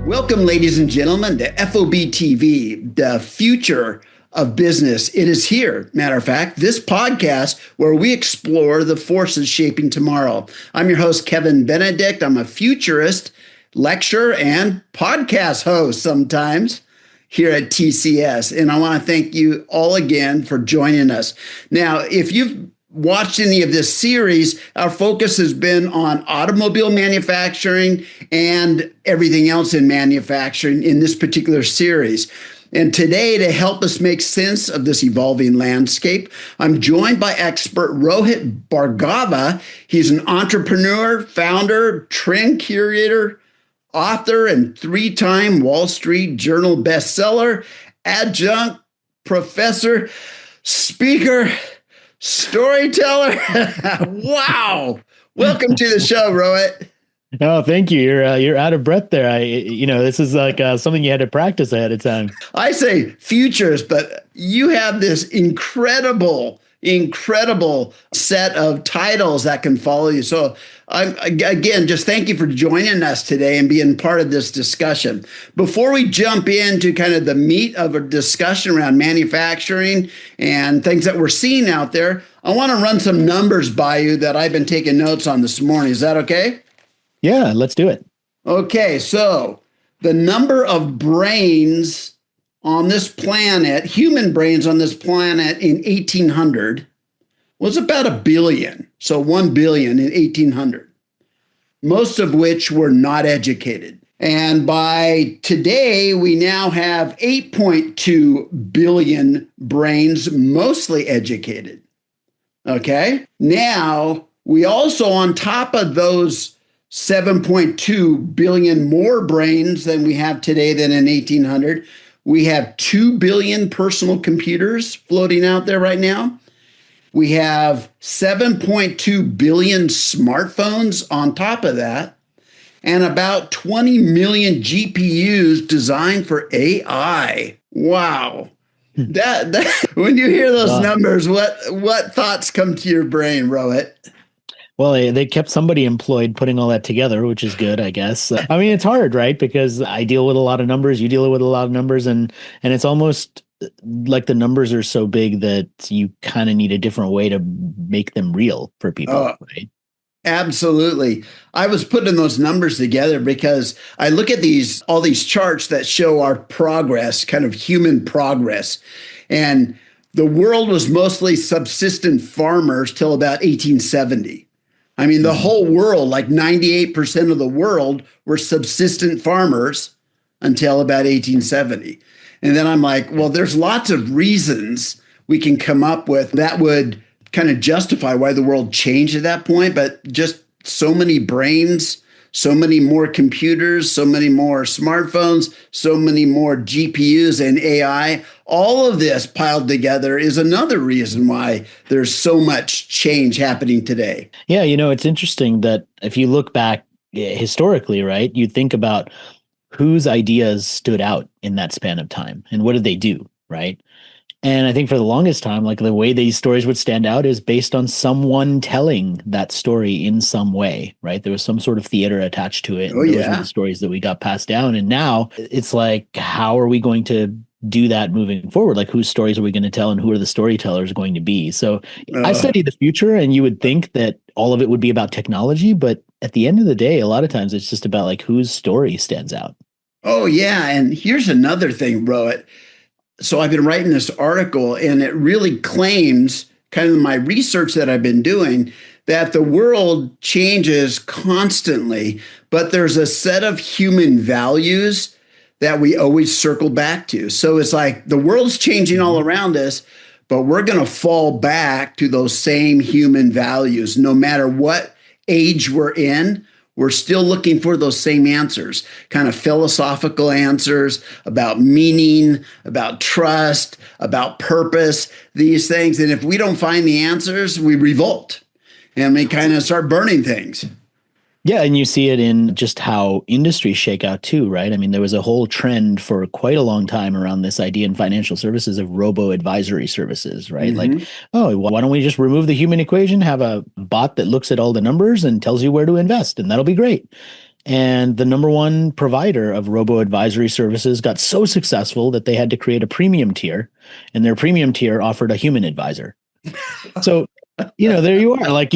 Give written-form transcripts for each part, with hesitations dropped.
Welcome, ladies and gentlemen, to FOBtv, the future of business. It is here. Matter of fact, this podcast where we explore the forces shaping tomorrow. I'm your host, Kevin Benedict. I'm a futurist, lecturer, and podcast host sometimes here at TCS. And I want to thank you all again for joining us. Now, if you've watched any of this series, our focus has been on automobile manufacturing and everything else in manufacturing in this particular series. And today, to help us make sense of this evolving landscape, I'm joined by expert Rohit Bhargava. He's an entrepreneur, founder, trend curator, author, and three-time Wall Street Journal bestseller, adjunct professor, speaker, storyteller. Wow. Welcome to the show, Rohit. Oh, thank you. You're out of breath there. This is like something you had to practice ahead of time. I say futurist, but you have this incredible set of titles that can follow you. So again, just thank you for joining us today and being part of this discussion. Before we jump into kind of the meat of a discussion around manufacturing and things that we're seeing out there, I want to run some numbers by you that I've been taking notes on this morning. Is that okay? Yeah, let's do it. Okay, so the number of brains on this planet, human brains on this planet in 1800 was about 1 billion. So 1 billion in 1800, most of which were not educated. And by today, we now have 8.2 billion brains, mostly educated. Okay. Now, we also, on top of those 7.2 billion more brains than we have today than in 1800, we have 2 billion personal computers floating out there right now. We have 7.2 billion smartphones on top of that, and about 20 million GPUs designed for AI. Wow. That when you hear those numbers, what thoughts come to your brain, Rohit? Well, they kept somebody employed putting all that together, which is good, I guess. I mean, it's hard, right? Because I deal with a lot of numbers, you deal with a lot of numbers, and it's almost like the numbers are so big that you kind of need a different way to make them real for people, right? Absolutely. I was putting those numbers together because I look at all these charts that show our progress, kind of human progress. And the world was mostly subsistent farmers till about 1870. I mean, the whole world, like 98% of the world were subsistent farmers until about 1870. And then I'm like, well, there's lots of reasons we can come up with that would kind of justify why the world changed at that point. But just so many brains, so many more computers, so many more smartphones, so many more GPUs and AI, all of this piled together is another reason why there's so much change happening today. Yeah, it's interesting that if you look back historically, right, you think about whose ideas stood out in that span of time and what did they do, right? And I think for the longest time, like the way these stories would stand out is based on someone telling that story in some way, right? There was some sort of theater attached to it. Oh, and those yeah. were the stories that we got passed down. And now it's like, how are we going to do that moving forward? Like, whose stories are we going to tell and who are the storytellers going to be? So I study the future, and you would think that all of it would be about technology. But at the end of the day, a lot of times it's just about like whose story stands out. Oh, yeah. And here's another thing, Rohit. So I've been writing this article, and it really claims kind of my research that I've been doing that the world changes constantly, but there's a set of human values that we always circle back to. So it's like the world's changing all around us, but we're going to fall back to those same human values. No matter what age we're in, we're still looking for those same answers, kind of philosophical answers about meaning, about trust, about purpose, these things. And if we don't find the answers, we revolt and we kind of start burning things. Yeah, and you see it in just how industries shake out too, right? I mean, there was a whole trend for quite a long time around this idea in financial services of robo advisory services, right? Like, Hmm. oh, why don't we just remove the human equation, have a bot that looks at all the numbers and tells you where to invest, and that'll be great. And the number one provider of robo advisory services got so successful that they had to create a premium tier, and their premium tier offered a human advisor. So, there you are. Like,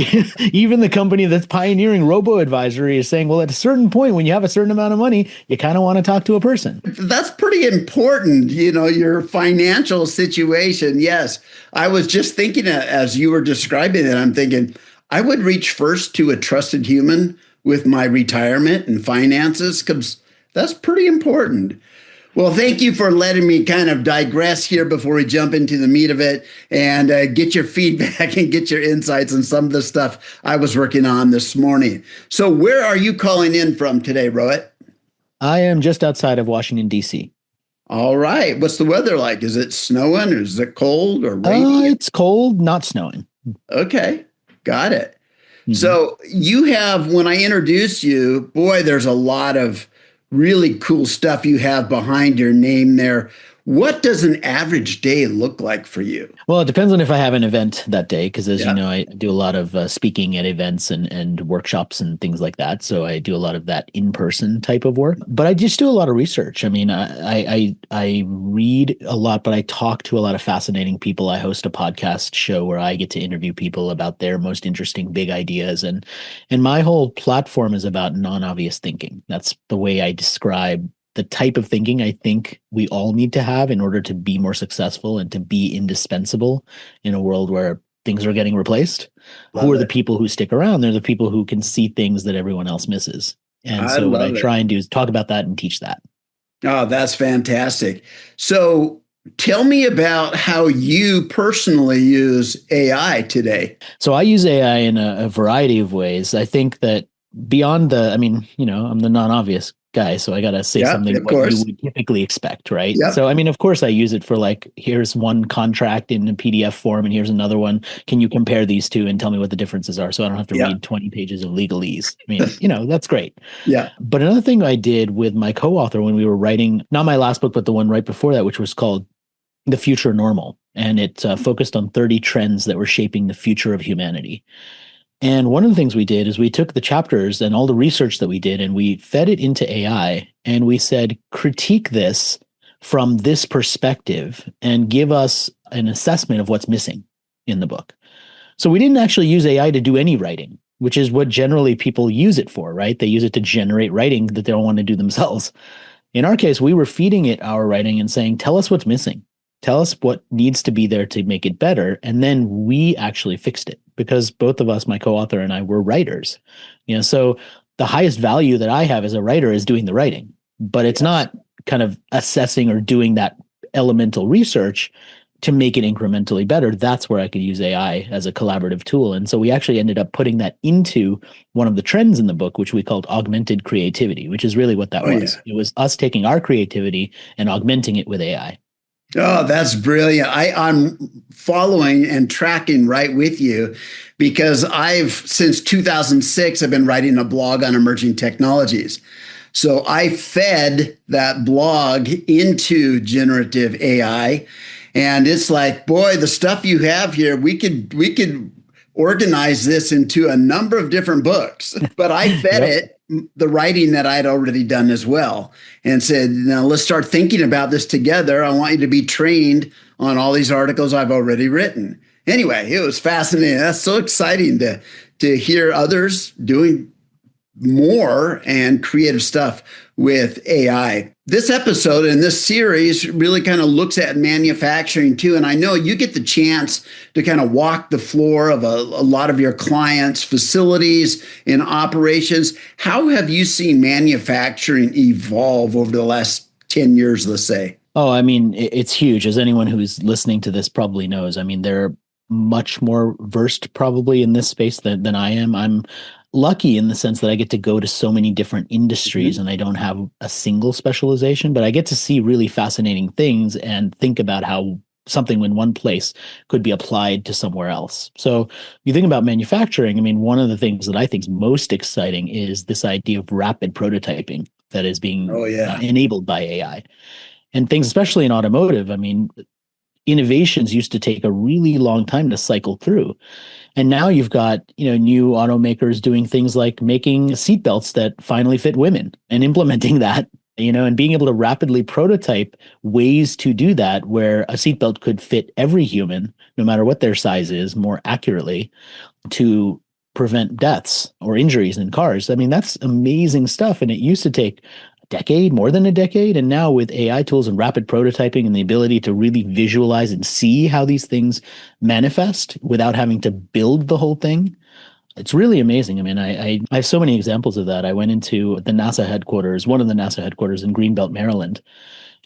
even the company that's pioneering robo advisory is saying, well, at a certain point, when you have a certain amount of money, you kind of want to talk to a person. That's pretty important, your financial situation. Yes. I was just thinking as you were describing it, I'm thinking I would reach first to a trusted human with my retirement and finances because that's pretty important. Well, thank you for letting me kind of digress here before we jump into the meat of it and get your feedback and get your insights on some of the stuff I was working on this morning. So, where are you calling in from today, Rohit? I am just outside of Washington, D.C. All right. What's the weather like? Is it snowing or is it cold or rainy? It's cold, not snowing. Okay. Got it. Mm-hmm. So you have, when I introduce you, boy, there's a lot of really cool stuff you have behind your name there. What does an average day look like for you? Well, it depends on if I have an event that day, because as you know, I do a lot of speaking at events and workshops and things like that. So I do a lot of that in-person type of work. But I just do a lot of research. I mean, I read a lot, but I talk to a lot of fascinating people. I host a podcast show where I get to interview people about their most interesting big ideas. And my whole platform is about non-obvious thinking. That's the way I describe the type of thinking I think we all need to have in order to be more successful and to be indispensable in a world where things are getting replaced. Who are the people who stick around? They're the people who can see things that everyone else misses. And so what I try and do is talk about that and teach that. Oh, that's fantastic. So tell me about how you personally use AI today. So I use AI in a variety of ways. I think that beyond I'm the non-obvious guy, so I got to say something what you would typically expect, right? Yep. So, of course I use it for like, here's one contract in a PDF form and here's another one. Can you compare these two and tell me what the differences are so I don't have to read 20 pages of legalese? That's great. Yeah. But another thing I did with my co-author when we were writing, not my last book, but the one right before that, which was called The Future Normal. And it focused on 30 trends that were shaping the future of humanity. And one of the things we did is we took the chapters and all the research that we did and we fed it into AI and we said, critique this from this perspective and give us an assessment of what's missing in the book. So we didn't actually use AI to do any writing, which is what generally people use it for, right? They use it to generate writing that they don't want to do themselves. In our case, we were feeding it our writing and saying, tell us what's missing. Tell us what needs to be there to make it better. And then we actually fixed it because both of us, my co-author and I, were writers. So the highest value that I have as a writer is doing the writing, but it's not kind of assessing or doing that elemental research to make it incrementally better. That's where I could use AI as a collaborative tool. And so we actually ended up putting that into one of the trends in the book, which we called augmented creativity, which is really what that was. Yeah. It was us taking our creativity and augmenting it with AI. Oh, that's brilliant. I'm following and tracking right with you because since 2006, I've been writing a blog on emerging technologies. So I fed that blog into generative AI and it's like, boy, the stuff you have here, we could organize this into a number of different books, but I fed it the writing that I'd already done as well and said, now let's start thinking about this together. I want you to be trained on all these articles I've already written. Anyway, it was fascinating. That's so exciting to hear others doing more and creative stuff with AI. This episode and this series really kind of looks at manufacturing too. And I know you get the chance to kind of walk the floor of a lot of your clients' facilities and operations. How have you seen manufacturing evolve over the last 10 years, let's say? Oh, it's huge. As anyone who's listening to this probably knows, they're much more versed probably in this space than I am. I'm lucky in the sense that I get to go to so many different industries and I don't have a single specialization, but I get to see really fascinating things and think about how something in one place could be applied to somewhere else. So you think about manufacturing, I mean, one of the things that I think is most exciting is this idea of rapid prototyping that is being enabled by AI. And things, especially in automotive, I mean, innovations used to take a really long time to cycle through. And now you've got, new automakers doing things like making seatbelts that finally fit women and implementing that, and being able to rapidly prototype ways to do that where a seatbelt could fit every human, no matter what their size is, more accurately to prevent deaths or injuries in cars. I mean, that's amazing stuff. And it used to take decade, more than a decade. And now with AI tools and rapid prototyping and the ability to really visualize and see how these things manifest without having to build the whole thing, it's really amazing. I mean, I have so many examples of that. I went into the NASA headquarters, one of the NASA headquarters in Greenbelt, Maryland,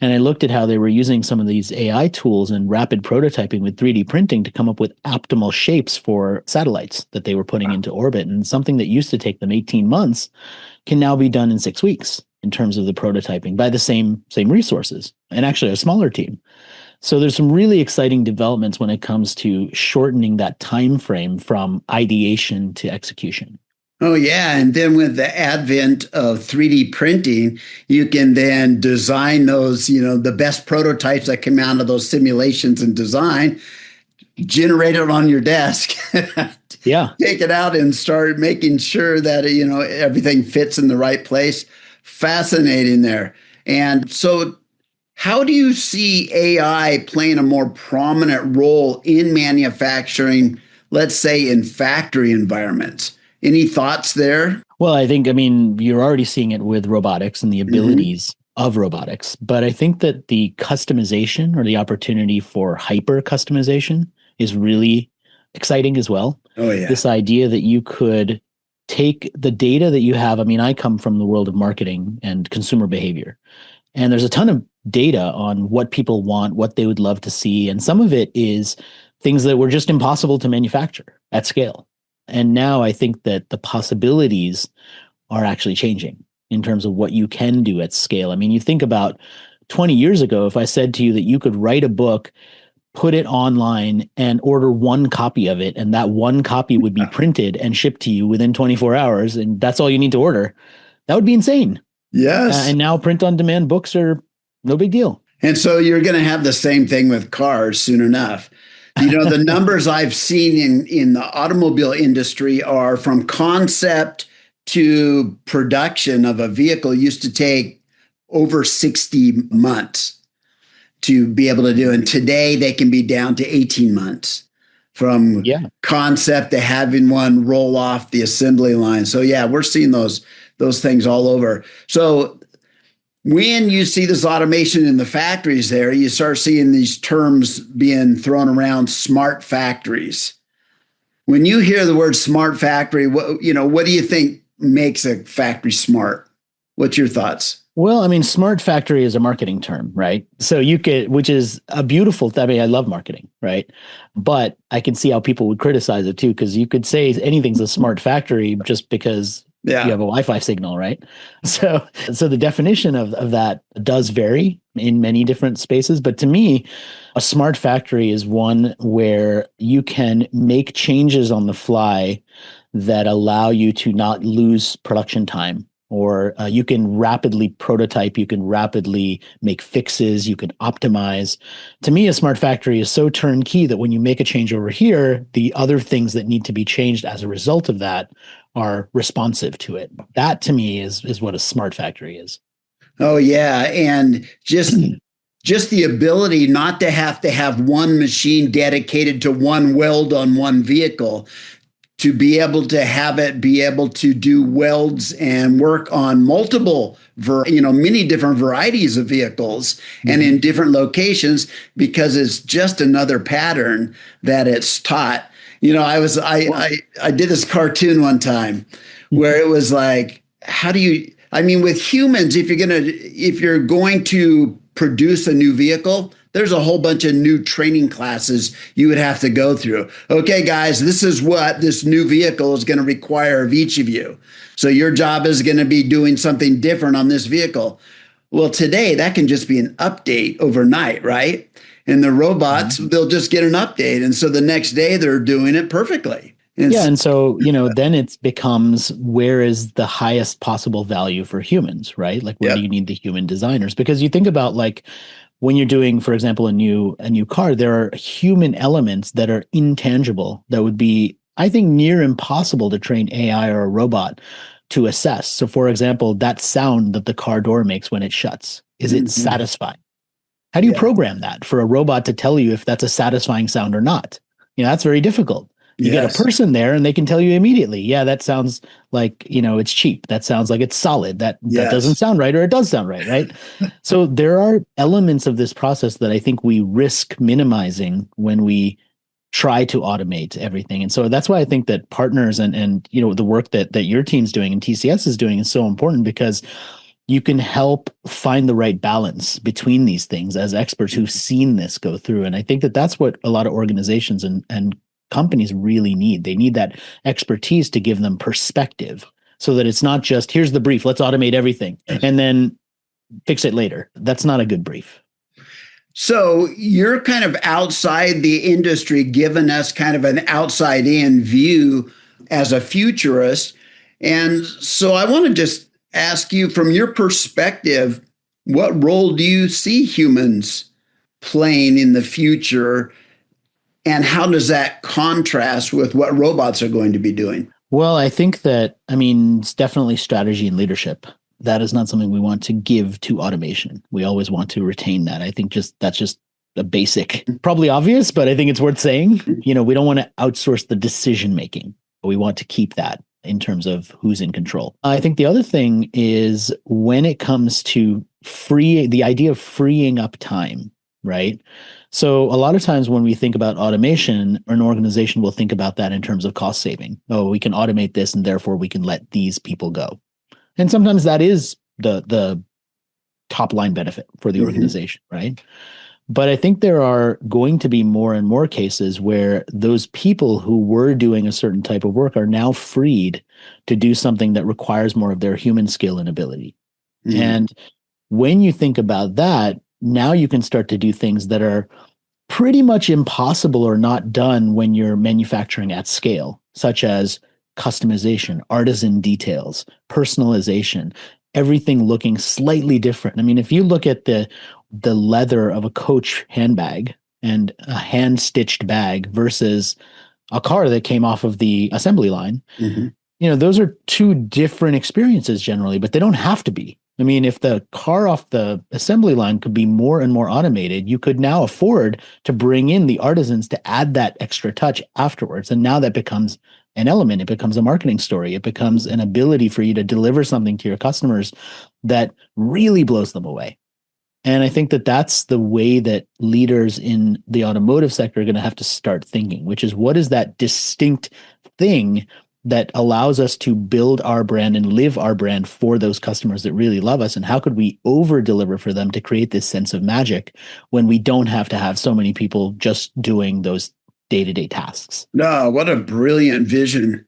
and I looked at how they were using some of these AI tools and rapid prototyping with 3D printing to come up with optimal shapes for satellites that they were putting into orbit. And something that used to take them 18 months can now be done in 6 weeks in terms of the prototyping by the same resources, and actually a smaller team. So there's some really exciting developments when it comes to shortening that time frame from ideation to execution. Oh, yeah. And then with the advent of 3D printing, you can then design those, the best prototypes that come out of those simulations and design, generate it on your desk. Yeah. Take it out and start making sure that, everything fits in the right place. Fascinating there. And so how do you see AI playing a more prominent role in manufacturing, let's say in factory environments? Any thoughts there? Well, I mean, you're already seeing it with robotics and the abilities of robotics, but I think that the customization or the opportunity for hyper customization is really exciting as well. Oh, yeah. This idea that you could take the data that you have. I mean, I come from the world of marketing and consumer behavior, and there's a ton of data on what people want, what they would love to see. And some of it is things that were just impossible to manufacture at scale. And now I think that the possibilities are actually changing in terms of what you can do at scale. I mean, you think about 20 years ago, if I said to you that you could write a book, put it online and order one copy of it, and that one copy would be printed and shipped to you within 24 hours, and that's all you need to order, that would be insane. Yes. And now print on demand books are no big deal. And so you're going to have the same thing with cars soon enough. The numbers I've seen in the automobile industry are from concept to production of a vehicle used to take over 60 months to be able to do. And today they can be down to 18 months from concept to having one roll off the assembly line. So yeah, we're seeing those things all over. So when you see this automation in the factories there, you start seeing these terms being thrown around, smart factories. When you hear the word smart factory, what do you think makes a factory smart? What's your thoughts? Well, I mean, smart factory is a marketing term, right? So you could, which is a beautiful, I mean, I love marketing, right? But I can see how people would criticize it too, because you could say anything's a smart factory just because you have a Wi-Fi signal, right? So the definition of that does vary in many different spaces. But to me, a smart factory is one where you can make changes on the fly that allow you to not lose production time, or you can rapidly prototype, you can rapidly make fixes, you can optimize. To me, a smart factory is so turnkey that when you make a change over here, the other things that need to be changed as a result of that are responsive to it. That to me is what a smart factory is. Oh yeah, and just the ability not to have one machine dedicated to one weld on one vehicle, to be able to have it be able to do welds and work on multiple many different varieties of vehicles and in different locations, because it's just another pattern that it's taught. I did this cartoon one time where it was like, with humans, if you're going to produce a new vehicle, there's a whole bunch of new training classes you would have to go through. Okay, guys, this is what this new vehicle is going to require of each of you. So your job is going to be doing something different on this vehicle. Well, today that can just be an update overnight, right? And the robots, they'll just get an update. And so the next day they're doing it perfectly. And so, then it becomes, where is the highest possible value for humans, right? Like, where do you need the human designers? Because you think about, like, when you're doing, for example, a new car, there are human elements that are intangible that would be, I think, near impossible to train AI or a robot to assess. So, for example, that sound that the car door makes when it shuts, is it satisfying? How do you program that for a robot to tell you if that's a satisfying sound or not? That's very difficult. You get a person there and they can tell you immediately, yeah, that sounds like, it's cheap. That sounds like it's solid. That doesn't sound right, or it does sound right, right? So there are elements of this process that I think we risk minimizing when we try to automate everything. And so that's why I think that partners and the work that your team's doing and TCS is doing is so important, because you can help find the right balance between these things as experts who've seen this go through. And I think that that's what a lot of organizations and companies really need. They need that expertise to give them perspective, so that it's not just, here's the brief, let's automate everything and then fix it later. That's not a good brief. So you're kind of outside the industry, giving us kind of an outside in view as a futurist. And so I want to just ask you, from your perspective, what role do you see humans playing in the future? And how does that contrast with what robots are going to be doing? Well, I think that, it's definitely strategy and leadership. That is not something we want to give to automation. We always want to retain that. I think that's just a basic, probably obvious, but I think it's worth saying. We don't want to outsource the decision making. We want to keep that in terms of who's in control. I think the other thing is, when it comes to the idea of freeing up time, right? So a lot of times when we think about automation, an organization will think about that in terms of cost saving. Oh, we can automate this and therefore we can let these people go. And sometimes that is the top line benefit for the organization, right? But I think there are going to be more and more cases where those people who were doing a certain type of work are now freed to do something that requires more of their human skill and ability. And when you think about that, now you can start to do things that are pretty much impossible or not done when you're manufacturing at scale, such as customization, artisan details, personalization, everything looking slightly different. If you look at the leather of a Coach handbag and a hand-stitched bag versus a car that came off of the assembly line, those are two different experiences generally, but they don't have to be. If the car off the assembly line could be more and more automated, you could now afford to bring in the artisans to add that extra touch afterwards. And now that becomes an element. It becomes a marketing story. It becomes an ability for you to deliver something to your customers that really blows them away. And I think that that's the way that leaders in the automotive sector are going to have to start thinking, which is, what is that distinct thing that allows us to build our brand and live our brand for those customers that really love us? And how could we over deliver for them to create this sense of magic when we don't have to have so many people just doing those day-to-day tasks? No, what a brilliant vision,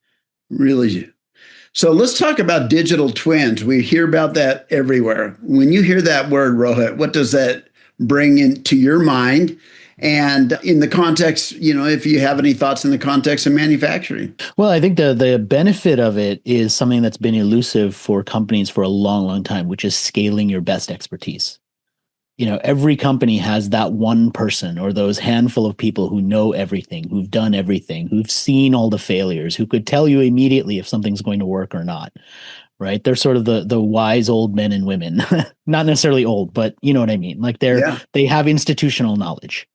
really. So let's talk about digital twins. We hear about that everywhere. When you hear that word, Rohit, what does that bring into your mind? And in the context, if you have any thoughts in the context of manufacturing. Well, I think the benefit of it is something that's been elusive for companies for a long, long time, which is scaling your best expertise. Every company has that one person or those handful of people who know everything, who've done everything, who've seen all the failures, who could tell you immediately if something's going to work or not, right? They're sort of the wise old men and women, not necessarily old, but you know what I mean? Like they have institutional knowledge.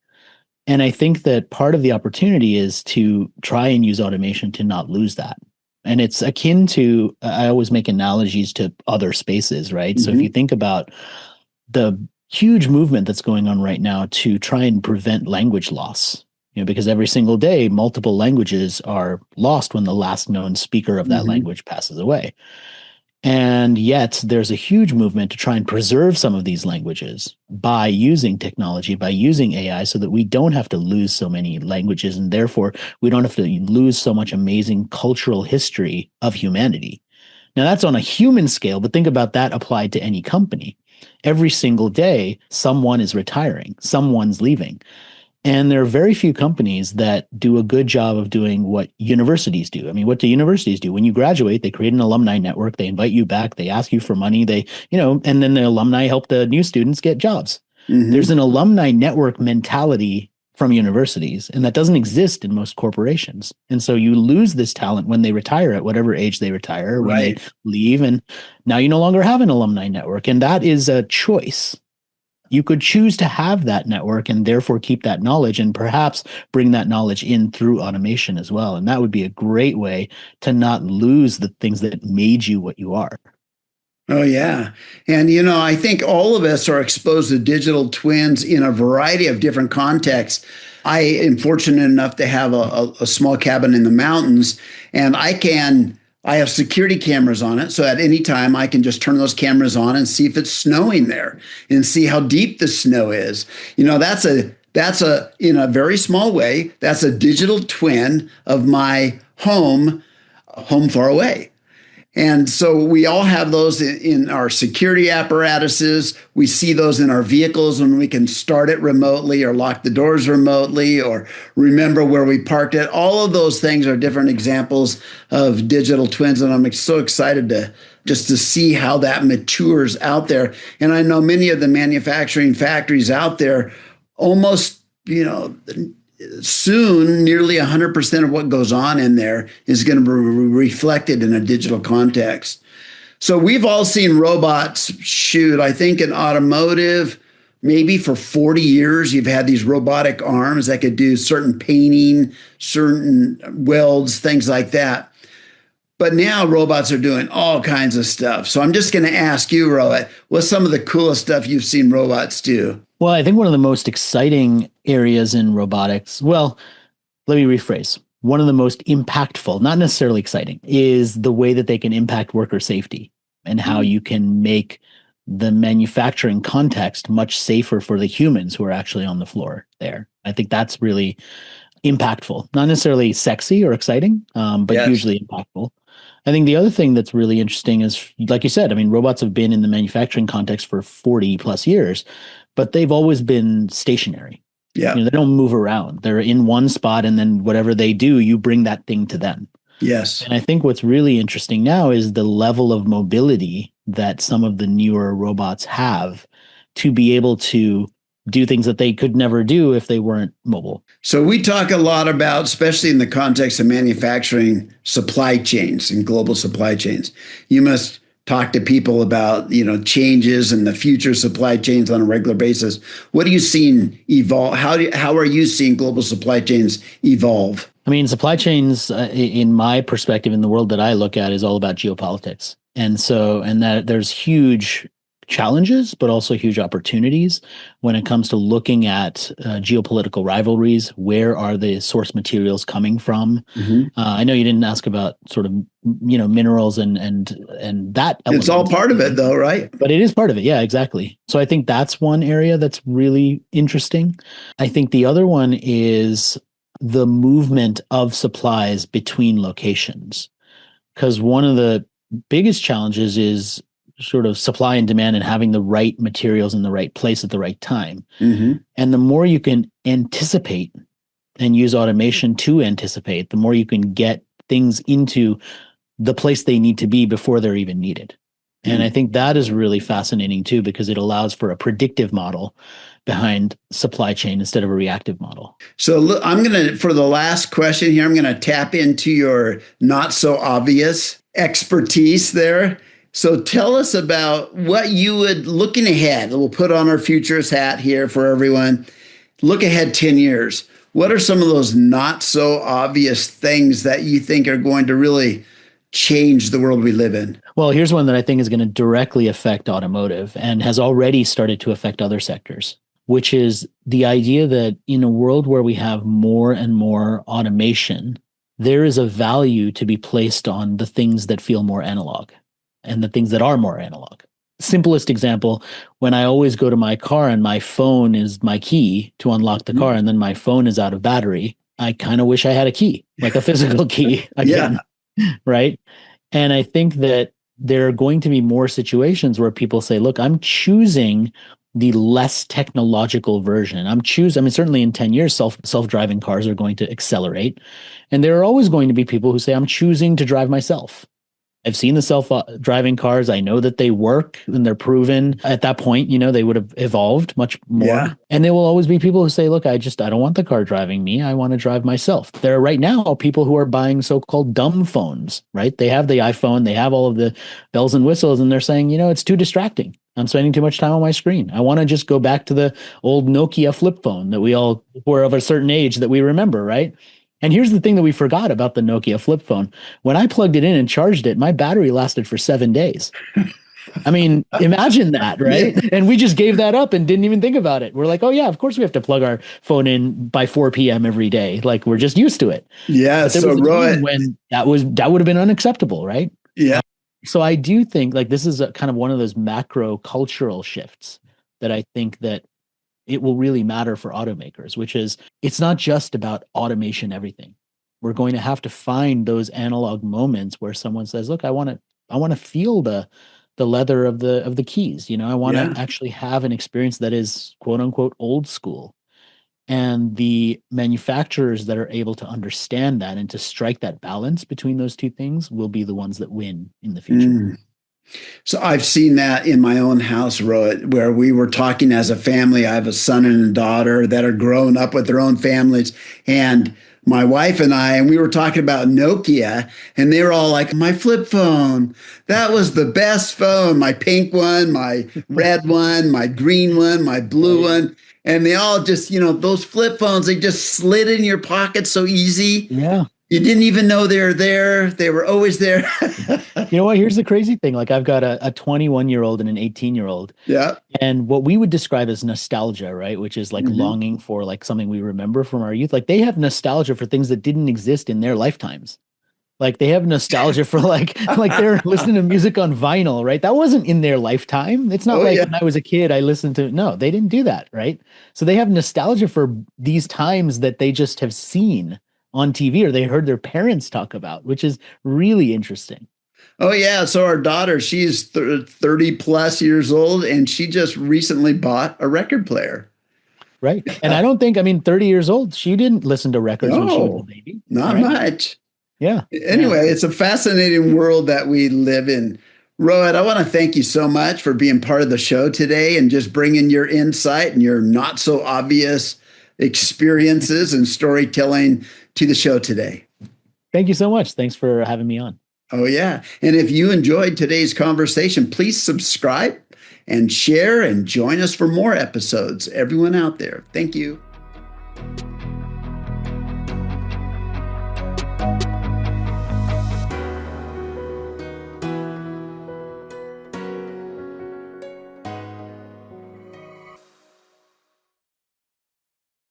And I think that part of the opportunity is to try and use automation to not lose that. And it's akin to, I always make analogies to other spaces, right? So if you think about the huge movement that's going on right now to try and prevent language loss, because every single day, multiple languages are lost when the last known speaker of that language passes away. And yet there's a huge movement to try and preserve some of these languages by using technology, by using AI, so that we don't have to lose so many languages, and therefore we don't have to lose so much amazing cultural history of humanity. Now that's on a human scale, but think about that applied to any company. every single day, someone is retiring, someone's leaving. And there are very few companies that do a good job of doing what universities do. I mean, what do universities do? When you graduate, they create an alumni network, they invite you back, they ask you for money, and then the alumni help the new students get jobs. Mm-hmm. There's an alumni network mentality from universities, and that doesn't exist in most corporations. And so you lose this talent when they retire at whatever age they retire, when they leave, and now you no longer have an alumni network. And that is a choice. You could choose to have that network and therefore keep that knowledge and perhaps bring that knowledge in through automation as well. And that would be a great way to not lose the things that made you what you are. Oh, yeah. And, I think all of us are exposed to digital twins in a variety of different contexts. I am fortunate enough to have a small cabin in the mountains, and I have security cameras on it. So at any time, I can just turn those cameras on and see if it's snowing there and see how deep the snow is. That's in a very small way, that's a digital twin of my home far away. And so we all have those in our security apparatuses. We see those in our vehicles when we can start it remotely or lock the doors remotely or remember where we parked it. All of those things are different examples of digital twins. And I'm so excited to see how that matures out there. And I know many of the manufacturing factories out there almost, soon, nearly 100% of what goes on in there is going to be reflected in a digital context. So we've all seen robots shoot. I think in automotive, maybe for 40 years, you've had these robotic arms that could do certain painting, certain welds, things like that. But now robots are doing all kinds of stuff. So I'm just going to ask you, Rohit, what's some of the coolest stuff you've seen robots do? Well, I think one of the most exciting areas in robotics, well, let me rephrase. One of the most impactful, not necessarily exciting, is the way that they can impact worker safety and how you can make the manufacturing context much safer for the humans who are actually on the floor there. I think that's really impactful, not necessarily sexy or exciting, but hugely impactful. I think the other thing that's really interesting is, like you said, I mean, robots have been in the manufacturing context for 40 plus years, but they've always been stationary. Yeah. They don't move around. They're in one spot, and then whatever they do, you bring that thing to them. Yes. And I think what's really interesting now is the level of mobility that some of the newer robots have to be able to do things that they could never do if they weren't mobile. So we talk a lot about, especially in the context of manufacturing, supply chains and global supply chains. You must talk to people about, changes in the future supply chains on a regular basis. What are you seeing evolve? How are you seeing global supply chains evolve? I mean, supply chains, in my perspective, in the world that I look at, is all about geopolitics. And that there's huge challenges, but also huge opportunities when it comes to looking at geopolitical rivalries. Where are the source materials coming from? Mm-hmm. I know you didn't ask about sort of minerals and that element. It's all part of it, though, right? But it is part of it. Yeah, exactly. So I think that's one area that's really interesting. I think the other one is the movement of supplies between locations, because one of the biggest challenges is sort of supply and demand and having the right materials in the right place at the right time. Mm-hmm. And the more you can anticipate and use automation to anticipate, the more you can get things into the place they need to be before they're even needed. Mm-hmm. And I think that is really fascinating too, because it allows for a predictive model behind supply chain instead of a reactive model. So look, for the last question here, I'm going to tap into your not so obvious expertise there. So tell us about what you would, looking ahead, we'll put on our futurist hat here for everyone. Look ahead 10 years. What are some of those not so obvious things that you think are going to really change the world we live in? Well, here's one that I think is going to directly affect automotive and has already started to affect other sectors, which is the idea that in a world where we have more and more automation, there is a value to be placed on the things that feel more analog and the things that are more analog. Simplest example, when I always go to my car and my phone is my key to unlock the car, and then my phone is out of battery, I kind of wish I had a key, like a physical key again, right? And I think that there are going to be more situations where people say, look, I'm choosing the less technological version. Certainly in 10 years, self-driving cars are going to accelerate. And there are always going to be people who say, I'm choosing to drive myself. I've seen the self-driving cars. I know that they work and they're proven. At that point, they would have evolved much more. Yeah. And there will always be people who say, look, I don't want the car driving me. I want to drive myself. There are right now people who are buying so-called dumb phones, right? They have the iPhone, they have all of the bells and whistles, and they're saying, it's too distracting. I'm spending too much time on my screen. I want to just go back to the old Nokia flip phone that we all were of a certain age that we remember, right? And here's the thing that we forgot about the Nokia flip phone. When I plugged it in and charged it, my battery lasted for 7 days. I mean, imagine that, right? Yeah. And we just gave that up and didn't even think about it. We're like, oh yeah, of course we have to plug our phone in by 4 p.m. every day. Like we're just used to it. Yeah. So Rohit, when that would have been unacceptable, right? Yeah. So I do think like this is kind of one of those macro cultural shifts that I think that it will really matter for automakers, which is it's not just about automation everything. We're going to have to find those analog moments where someone says, look, I want to feel the leather of the keys. I want to actually have an experience that is quote unquote old school. And the manufacturers that are able to understand that and to strike that balance between those two things will be the ones that win in the future. So I've seen that in my own house, Rohit, where we were talking as a family. I have a son and a daughter that are grown up with their own families. And my wife and we were talking about Nokia, and they were all like, my flip phone, that was the best phone. My pink one, my red one, my green one, my blue one. And they all just, those flip phones, they just slid in your pocket so easy. Yeah. You didn't even know they were there. They were always there. You know what? Here's the crazy thing. Like I've got a 21-year-old and an 18-year-old. Yeah. And what we would describe as nostalgia, right? Which is like longing for like something we remember from our youth. Like they have nostalgia for things that didn't exist in their lifetimes. Like they have nostalgia for like they're listening to music on vinyl, right? That wasn't in their lifetime. It's not when I was a kid, I listened to, no, they didn't do that, right? So they have nostalgia for these times that they just have seen on TV or they heard their parents talk about, which is really interesting. Oh, yeah. So our daughter, she's 30 plus years old, and she just recently bought a record player. Right. And I don't think, 30 years old, she didn't listen to records when she was a baby. Not much. Yeah. Anyway, It's a fascinating world that we live in. Rohit, I want to thank you so much for being part of the show today and just bringing your insight and your not so obvious experiences and storytelling to the show today. Thank you so much. Thanks for having me on. Oh, yeah. And if you enjoyed today's conversation, please subscribe and share and join us for more episodes. Everyone out there, thank you.